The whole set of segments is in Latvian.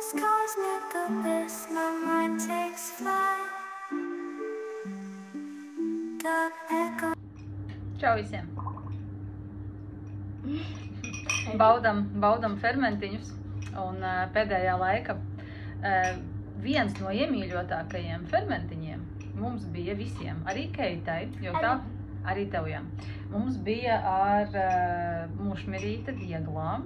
skies near the abyss, my mind takes flight. The echo. Čau visiem! Baudam fermentiņus, un pēdējā laika viens no iemīļotākajiem fermentiņiem mums bija visiem, arī Keitai, jo tā arī tev, jā. Mums bija ar mušmirīta vieglām,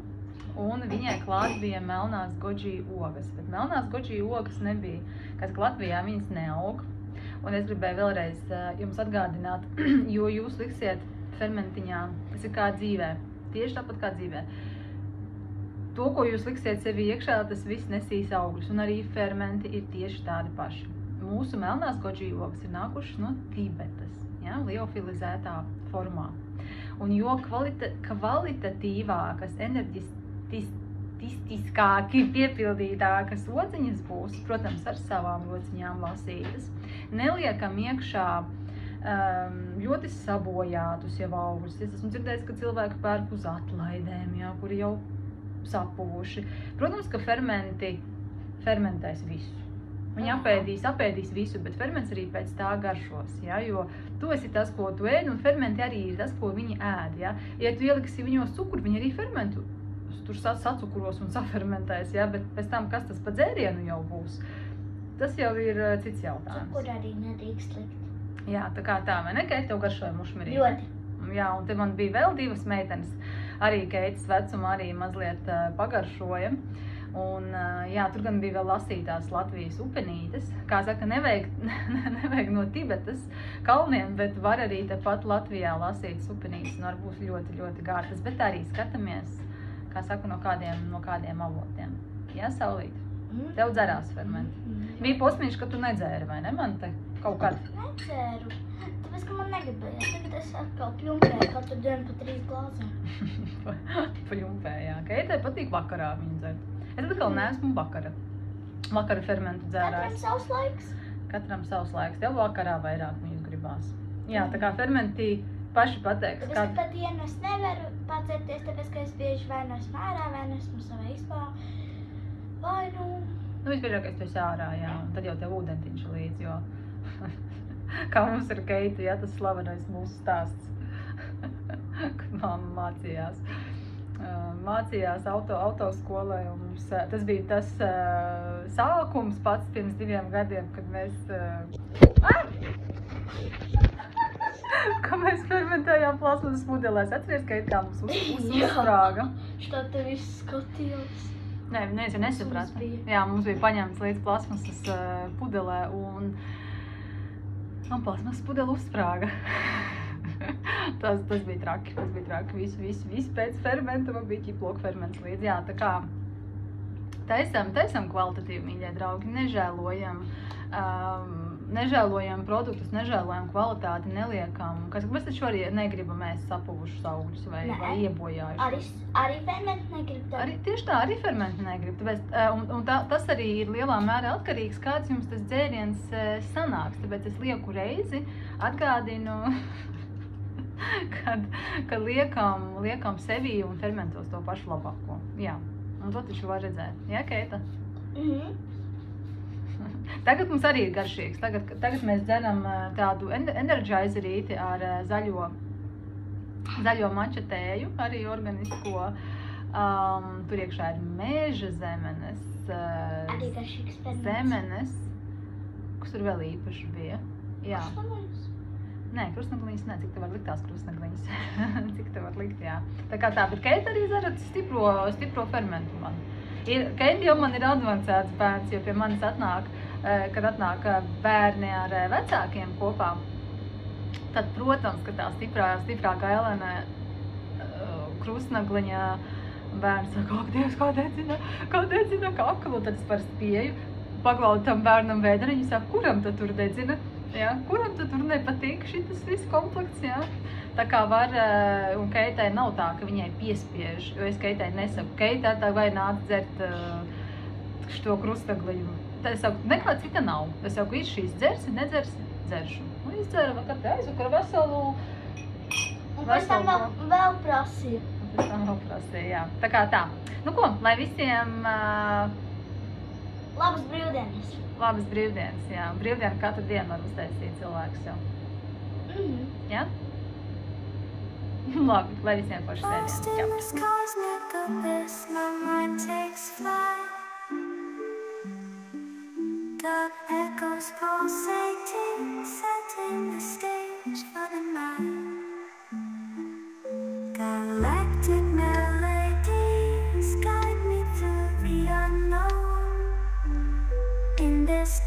un viņai klāt bija melnās goji ogas, bet melnās goji ogas nebija, kas Latvijā viņas neaug. Un es gribēju vēlreiz jums atgādināt, jo jūs liksiet fermentiņā, tas ir kā dzīvē, tieši tāpat kā dzīvē. To, ko jūs liksiet sevi iekšā, tas viss nesīs augļus, un arī fermenti ir tieši tādi paši. Mūsu melnās goji ogas ir nākušas no Tibetas, ja, liofilizētā formā. Un jo kvalitatīvākas, enerģistiskāki piepildītākas ociņas būs, protams, ar savām ociņām lasītas, neliekam iekšā ļoti sabojātus jau augļus. Es esmu dzirdējis, ka cilvēki pērk uz atlaidēm, jā, kuri jau sapuvuši. Protams, ka fermenti fermentēs visu. Viņi apēdīs visu, bet ferments arī pēc tā garšos, ja, jo tu esi tas, ko tu ēd, un fermenti arī ir tas, ko viņi ēd, ja. Ja tu ieliksi viņos cukuru, viņi arī fermentu tur sacukuros un safermentēs, ja, bet pēc tam, kas tas pa dzērienu jau būs, tas jau ir cits jautājums. Cukuru arī nedrīkst likt. Jā, tā kā tā, vai ne, Keita, tev garšoja mušmirīti? Ļoti. Jā, un te man bija vēl divas meitenes, arī Keitas vecuma arī mazliet pagaršoja. Un, jā, tur gan bija vēl lasītās Latvijas upenītes. Kā saka, nevajag no Tibetas kalniem, bet var arī tepat Latvijā lasītas upenītes un var būt ļoti, ļoti gārtas. Bet arī skatāmies, kā saka, no kādiem avotiem. Jā, Saulīt? Tev dzerās fermenti. Bija posmiņš, ka tu nedzēri, vai ne, man te kaut kad? Nedzēru. Tāpēc, ka man negribējās. Tagad es atkal pļumpēju katru dienu pa 3 glāzēm. Pļumpēju, jā. Keitai patīk vakarā viņu dzert. Es atkal neesmu vakara fermentu dzērājs. Katram savs laiks. Katram savs laiks. Tev vakarā vairāk viņus gribās. Jā, tā kā fermenti paši pateiks. Bet es pa dienu es nevaru pacerties, tāpēc, ka es bieži vai nu esmu ārā, vai nu esmu savā istabā. Vai nu... Nu, visbiežākais tu esi ārā, jā. Un tad jau tev ūdentiņš līdz, jo... Kā mums ir Keita, jā, tas slavenais mūsu stāsts. Kad mamma mācījās autoskolai, un mums, tas bija tas sākums pats pirms 2 gadiem, kad mēs fermentējām plasmasas pudelēs. Atceries, ka kā mums uzsprāga? Šitā te viss skatījās. Nē, neviens jau nesaprata. Jā, mums bija paņemts līdz plasmasas pudelē, un plasmasas pudele uzsprāga. Tas bija traki, viss pēc fermenta man bija ķiploka ferments līdz, jā, tā kā taisam kvalitatīvi, mīļie draugi, nežēlojam produktus, nežēlojam kvalitāti, neliekam, mēs taču arī negribam ēst sapuvušus augļus vai iebojājušus. Arī fermenti negrib. Tieši tā, arī fermenti negrib, un tas arī ir lielā mērā atkarīgs, kāds jums tas dzēriens sanāks, tāpēc es lieku reizi atgādinu, kad liekam sevī un fermentos to pašu labāko. Jā, un to taču var redzēt. Jā, Keita? Tagad mums arī ir garšīgs. Tagad mēs dzeram tādu energizerīti ar zaļo mača tēju, arī organisko. Tur iekšā ir mēža zemenes, Arī garšīgs ferments. zemenes, kas tur vēl īpaši bija. Jā. Nē, krustnagliņas, cik te var likt tās krustnagliņas. Cik te var likt, jā. Tā kā tā, bet Keita arī dzerat stipro fermentu man. Keita jau man ir advancēts bērns, jo pie manis kad atnāk bērni ar vecākiem kopā, tad, protams, ka tā stiprā gailēnē krustnagliņa bērns saka, ak, Dievs, kā dedzina kaklu, tad es parasti pieeju, paglaudu tam bērnam vēderiņu, saka, kuram tad tur dedzina? Jā, kuram tad tur nepatīk šitas viss komplekts, jā. Tā kā var, un Keitai nav tā, ka viņai piespiež, jo es Keitai nesaku, Keita tā vai nāc dzert šo krustnagliņu. Tad es saku, nekā cita nav. Es saku, ir šīs dzersi, nedzersi, dzeršu. Nu, izdzēra vakar te aizvakar veselu. Un pēc tam vēl prasīja. Jā. Tā kā tā. Nu ko, lai visiem Labas brīvdienas! Labas brīvdienas, jā. Brīvdienu katru dienu var uztaisīt cilvēku sev. Jā? Labi, lai visiem paši Lost in sēdien. this cosmic abyss, my mind takes flight. Dark echoes pulsating, setting the stage for the night. Galactic melodies guide me through the unknown. In this